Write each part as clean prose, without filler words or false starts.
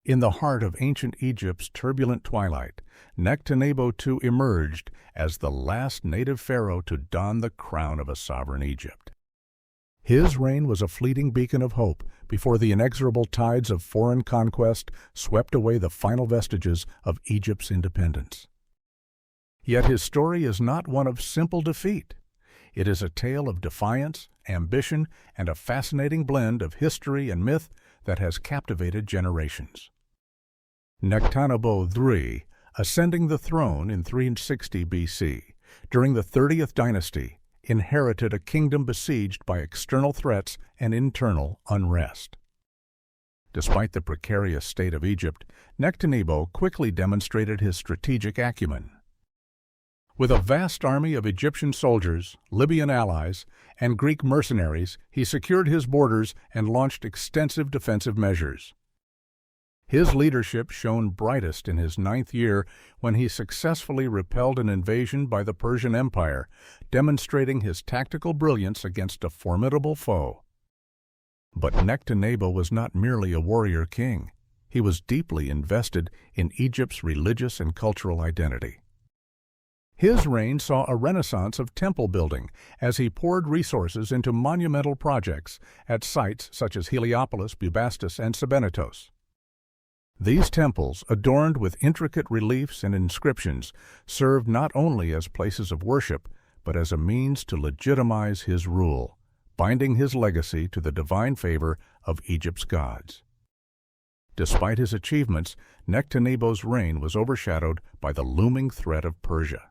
In the heart of ancient Egypt's turbulent twilight, Nectanebo II emerged as the last native pharaoh to don the crown of a sovereign Egypt. His reign was a fleeting beacon of hope before the inexorable tides of foreign conquest swept away the final vestiges of Egypt's independence. Yet his story is not one of simple defeat. It is a tale of defiance, ambition, and a fascinating blend of history and myth that has captivated generations. Nectanebo III, ascending the throne in 360 BC, during the 30th dynasty, inherited a kingdom besieged by external threats and internal unrest. Despite the precarious state of Egypt, Nectanebo quickly demonstrated his strategic acumen. With a vast army of Egyptian soldiers, Libyan allies, and Greek mercenaries, he secured his borders and launched extensive defensive measures. His leadership shone brightest in his 9th year when he successfully repelled an invasion by the Persian Empire, demonstrating his tactical brilliance against a formidable foe. But Nectanebo was not merely a warrior king. He was deeply invested in Egypt's religious and cultural identity. His reign saw a renaissance of temple building as he poured resources into monumental projects at sites such as Heliopolis, Bubastis, and Sebennytos. These temples, adorned with intricate reliefs and inscriptions, served not only as places of worship, but as a means to legitimize his rule, binding his legacy to the divine favor of Egypt's gods. Despite his achievements, Nectanebo's reign was overshadowed by the looming threat of Persia.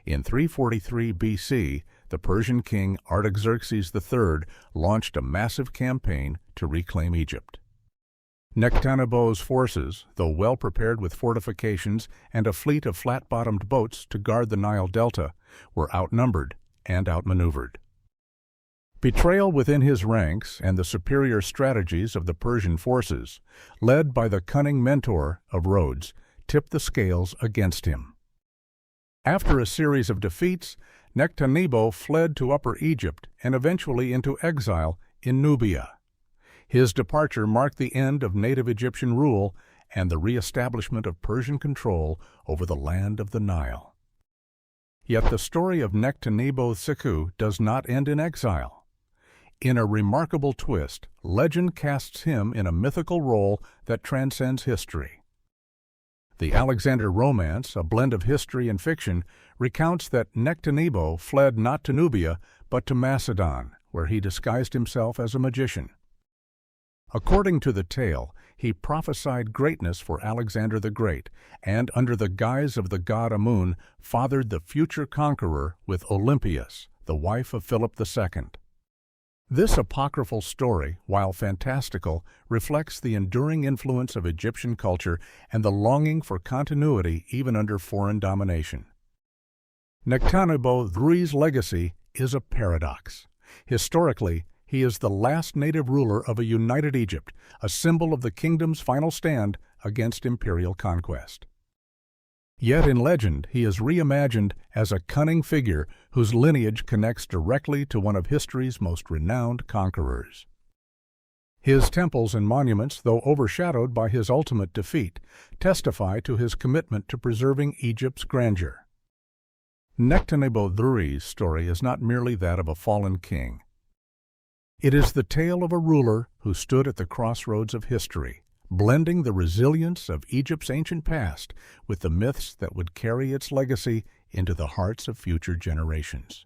In 343 BC, the Persian king Artaxerxes III launched a massive campaign to reclaim Egypt. Nectanebo's forces, though well prepared with fortifications and a fleet of flat-bottomed boats to guard the Nile Delta, were outnumbered and outmaneuvered. Betrayal within his ranks and the superior strategies of the Persian forces, led by the cunning mentor of Rhodes, tipped the scales against him. After a series of defeats, Nectanebo fled to Upper Egypt and eventually into exile in Nubia. His departure marked the end of native Egyptian rule and the re-establishment of Persian control over the land of the Nile. Yet the story of Nectanebo II does not end in exile. In a remarkable twist, legend casts him in a mythical role that transcends history. The Alexander romance, a blend of history and fiction, recounts that Nectanebo fled not to Nubia, but to Macedon, where he disguised himself as a magician. According to the tale, he prophesied greatness for Alexander the Great, and under the guise of the god Amun, fathered the future conqueror with Olympias, the wife of Philip II. This apocryphal story, while fantastical, reflects the enduring influence of Egyptian culture and the longing for continuity even under foreign domination. Nectanebo III's legacy is a paradox. Historically, he is the last native ruler of a united Egypt, a symbol of the kingdom's final stand against imperial conquest. Yet in legend, he is reimagined as a cunning figure whose lineage connects directly to one of history's most renowned conquerors. His temples and monuments, though overshadowed by his ultimate defeat, testify to his commitment to preserving Egypt's grandeur. Nectanebo III's story is not merely that of a fallen king. It is the tale of a ruler who stood at the crossroads of history, blending the resilience of Egypt's ancient past with the myths that would carry its legacy into the hearts of future generations.